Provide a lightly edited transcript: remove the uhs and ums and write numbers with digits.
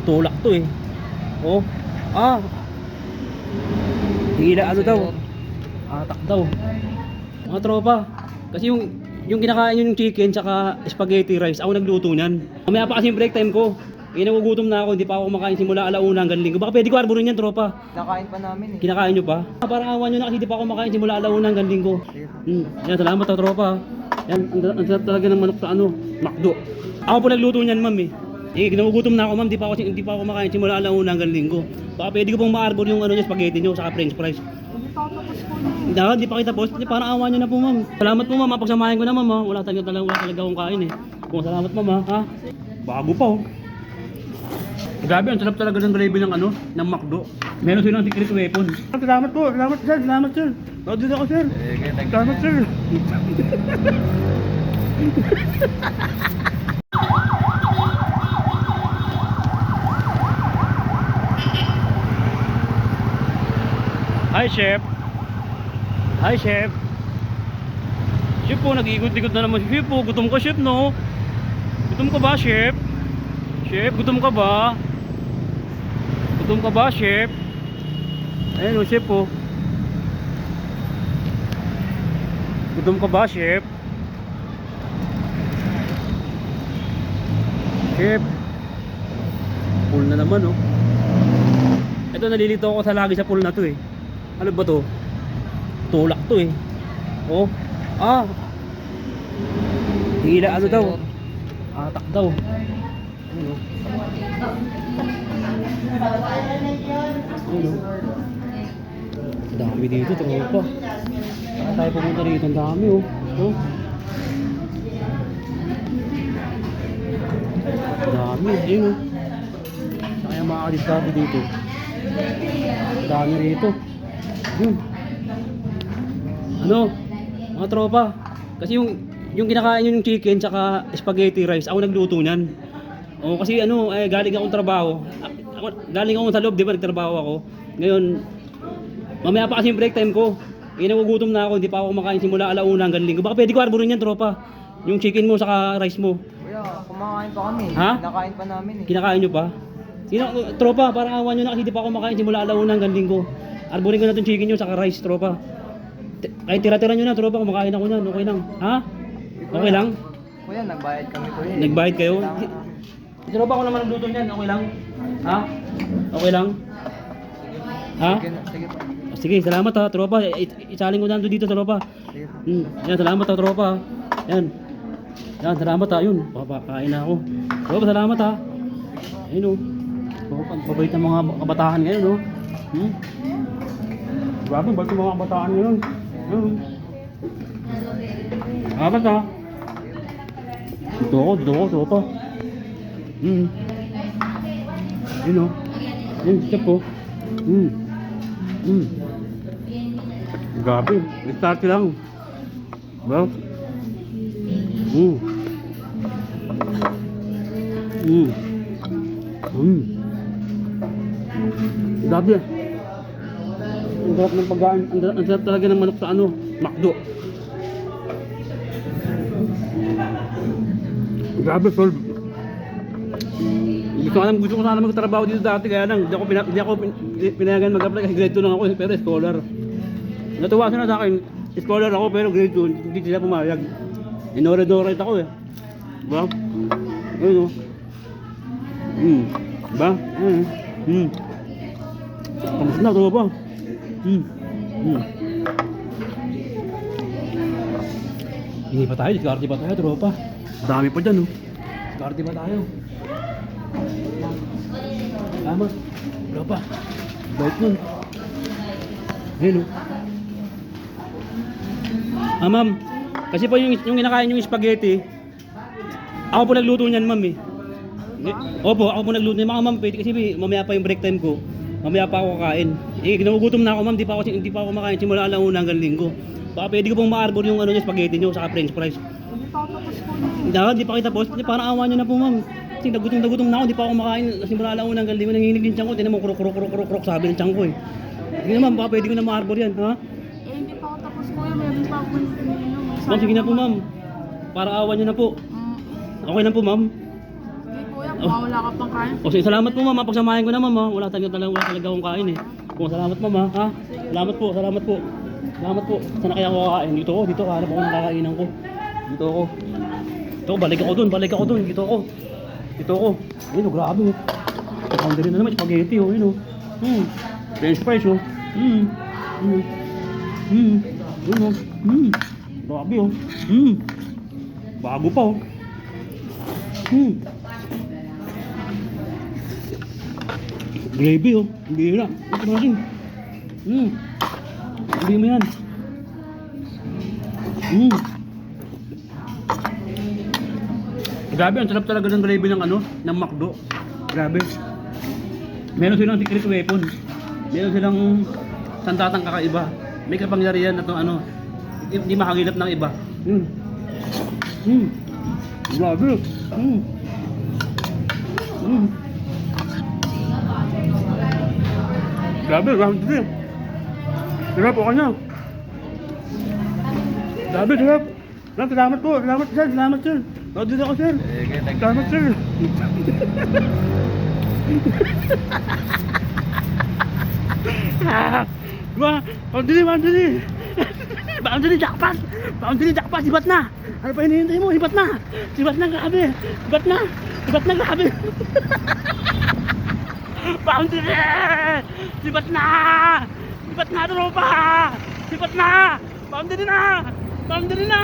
Tulak to eh. Oh. Ah. Hila ano daw? Atak daw. Mga tropa. Kasi yung kinakain yung chicken tsaka spaghetti rice, ako nagluto niyan. Mamaya pa kasi yung break time ko. Nagugutom na ako, hindi pa ako kumakain simula alauna hanggang linggo. Baka pwede ko arborin yan, tropa. Nakain pa namin eh. Kinakain nyo pa? Parang awan nyo na kasi hindi pa ako kumakain simula alauna hanggang linggo. Yan, salamat tropa. Yan, ang sarap talaga ng manok sa McDo. Ako po nagluto niyan, ma'am eh. Nagugutom na ako, ma'am, hindi pa ako kumakain simula alauna hanggang linggo. Baka pwede ko pong ma-arbor yung spaghetti nyo saka french fries. Hindi pa kita post. Parang awa nyo na po, ma'am. Salamat po, ma'am. Pagsamahin ko na, ma'am. Wala talaga akong kain eh. Salamat, ma'am. Ha? Bago pa oh. Grabe, ang sarap talaga ng gravy ng ng McDo. Meron silang secret weapon. Salamat po. Salamat, sir. Salamat, sir. Dito ako, sir. Salamat, sir. Hi, chef. Hi, chef. Chef po, nag-iikot-ikot na naman. Chef po, gutom ka, chef, no? Gutom ka ba, chef? Chef, gutom ka ba? Gutom ka ba, chef? Ayun, chef po. Gutom ka ba, chef? Chef. Pool na naman, oh. Ito, nalilito ako lagi sa pool na to, eh. Ano ba to? Tulak to eh. Oh. Ah. Hila ano daw? Atak daw. Ano? Ano? Dami dito, tropa. Saan tayo pumunta dito? Ang dami oh. Oh. Dami, ayun oh. Saan kaya makakadiskarte dito? Dami rito. Yun. Ano? Mga tropa. Kasi yung kinakain yung chicken tsaka spaghetti rice, ako nagluto niyan. Oh, kasi galing akong trabaho. Galing ako sa loob, di ba? Nagtrabaho ako. Ngayon, mamaya pa kasi yung break time ko. Nagugutom na ako, hindi pa ako kumakain simula alauna hanggang linggo. Baka pwede ko arborin yan, tropa. Yung chicken mo saka rice mo. Kuya, kumakain pa kami. Ha? Nakain pa namin eh. Kinakain nyo pa? Tropa, parang awan nyo na kasi hindi pa ako kumakain simula alauna hanggang linggo. Arborin ko na itong chicken nyo saka rice, tropa. Kahit tira-tira nyo na, tropa, kumakain ako na, okay lang. Ha? Okay lang? Kuya, nagbayad kami kuya. Nagbayad kayo? Tropa, ako naman nagluto niyan, okay lang? Ha? Okay lang? Ha? Sige po. Sige, salamat ha, tropa. Isaling ko na dito, tropa. Sige po. Yan, salamat ha, tropa. Yan. Yan, salamat ha, yun. Papakain na ako. Tropa, salamat ha. Ayun o. Pabait ng mga kabataan ngayon o. Grabe, balik yung mga kabataan ngayon. Salamat ha. Dito ako, tropa. Yun o. Yun, siya po. Grabe, start lang. Bro. Grabe. Ang sarap ng pagkain. Ang sarap talaga ng manok sa McDo. Grabe, Sol. Gusto ko sana magtrabaho dito dati, kaya lang hindi ako pinayagan mag-apply kasi grade 2 lang ako, pero scholar. Natuwa sila sa akin, scholar ako pero grade 2, hindi sila pumayag. Inore-dorate ako eh. Diba? Ayun o. Diba? Kamusta na ito ba? Hindi pa tayo, diskarte pa tayo, tropa. Dami pa dyan, oh. Diskarte pa tayo. Salamat. Tropa. Bait nun. Ayun, oh. Ma'am. Kasi po yung kinakain yung spaghetti, ako po nagluto niyan, ma'am eh. Opo, ako po nagluto niyan. Ma'am, pwede kasi mamaya pa yung break time ko. Mamaya pa ako kakain. Nagugutom na ako, ma'am. Hindi pa ako kumakain simula alauna hanggang linggo. Baka pwede ko pong ma-arbor yung spaghetti nyo saka french fries. Hindi pa kita post. Parang awa nyo na po, ma'am. Kasi nagutom na ako, hindi pa ako kumakain simula alauna hanggang linggo. Nanginginig yung tiyan ko. Tinan mo, krok sabi ng tiyan ko eh. Hindi naman, baka pwede ko na ma-arbor yan, ha? Hindi pa ako tapos kuya, meron pa ako Ma'am, sige na po, ma'am. Para awa nyo na po. Okay lang po, ma'am. Hindi po kuya, kung wala ka pang kain. O sige, salamat po ma'am. Pagsamahin ko na ma'am. Ha? Wala talaga akong kain eh. O, salamat ma'am ha. Salamat po, salamat po. Salamat po. Saan na kaya ako kakain? Dito ako, hanap ako ng kakainan ko. Dito ako. Balik ako dun. Dito ako. Ayun o, grabe o. Pounder na naman, spaghetti o. Ayun o. French fries o. Ayun o. Grabe o. Bago pa o. Gravy oh, bihira. Ito natin. Hindi mo yan. Grabe, ang sarap talaga ng gravy ng ng McDo. Grabe. Meron silang secret weapon. Meron silang sandatang kakaiba. May kapangyarihan na itong hindi makagilap ng iba. Grabe. Grabe, round 3. Sarap, okay na. Grabe, sarap. Salamat po. Salamat sir. Round 3 ako sir. Salamat sir. Boundary. Boundary jackpot. Sibat na. Ano pa hinihintay mo? Sibat na, grabe. Grabe. Boundary! Sibat na, tropa! Boundary na!